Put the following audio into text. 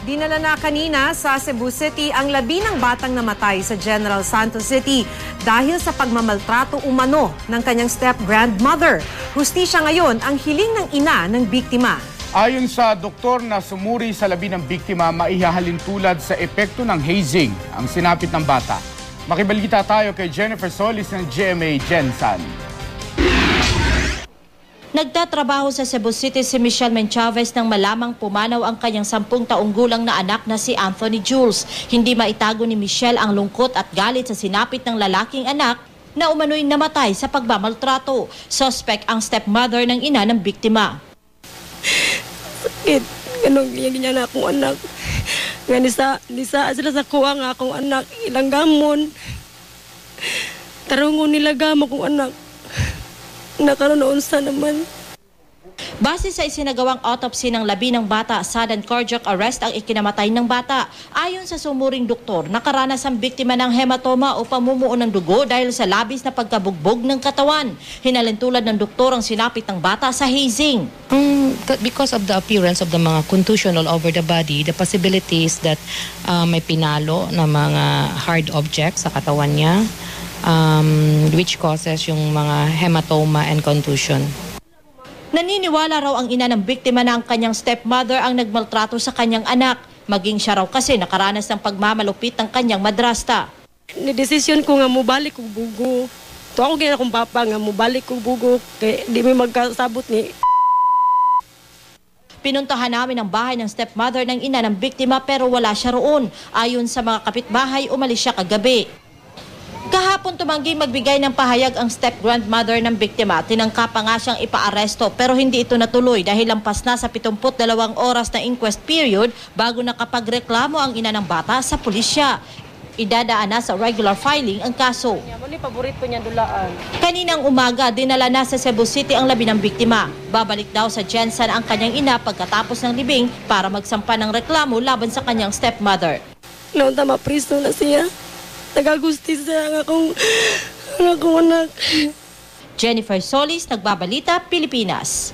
Dinala na kanina sa Cebu City ang 11 batang namatay sa General Santos City dahil sa pagmamaltrato umano ng kanyang step-grandmother. Hustisya ngayon ang hiling ng ina ng biktima. Ayon sa doktor na sumuri sa labi ng biktima, maihahalin tulad sa epekto ng hazing ang sinapit ng bata. Makibalita tayo kay Jennifer Solis ng GMA Gensan. Nagtatrabaho sa Cebu City si Michelle Menchavez nang malamang pumanaw ang kanyang 10 taong gulang na anak na si Anthony Jules. Hindi maitago ni Michelle ang lungkot at galit sa sinapit ng lalaking anak na umano'y namatay sa pagmamaltrato. Suspect ang stepmother ng ina ng biktima. Sakit. Ganun ganyan na akong anak. Nga nisa sila sa kuha nga akong anak. Ilang gamon. Tarungon nila gamo akong anak. Nakaroon sa naman. Base sa isinagawang autopsy ng labi ng bata, sudden cardiac arrest ang ikinamatay ng bata. Ayon sa sumuring doktor, nakaranas ang biktima ng hematoma o pamumuo ng dugo dahil sa labis na pagkabugbog ng katawan. Hinalintulad ng doktor ang sinapit ng bata sa hazing. Because of the appearance of the mga contusion all over the body, the possibilities that may pinalo na mga hard objects sa katawan niya, which causes yung mga hematoma and contusion. Naniniwala raw ang ina ng biktima na ang kanyang stepmother ang nagmaltrato sa kanyang anak. Maging siya raw kasi nakaranas ng pagmamalupit ng kanyang madrasta. Nidesisyon ko nga mubalik kong bugo. Ito ako gina kong papa nga mubalik kong bugo. Kaya di may magkasabot ni. Pinuntahan namin ang bahay ng stepmother ng ina ng biktima pero wala siya roon. Ayon sa mga kapitbahay, umalis siya kagabi. Kahapon tumanggi magbigay ng pahayag ang step-grandmother ng biktima. Tinangka pa nga siyang ipaaresto pero hindi ito natuloy dahil lampas na sa 72 oras na inquest period bago nakapagreklamo ang ina ng bata sa pulisya. Idadaan na sa regular filing ang kaso. Paborito niya dulaan. Kaninang umaga, dinala na sa Cebu City ang labi ng biktima. Babalik daw sa Gensan ang kanyang ina pagkatapos ng libing para magsampa ng reklamo laban sa kanyang stepmother. Noon tama priso na siya. Nagagusti sa akong anak. Jennifer Solis, Nagbabalita, Pilipinas.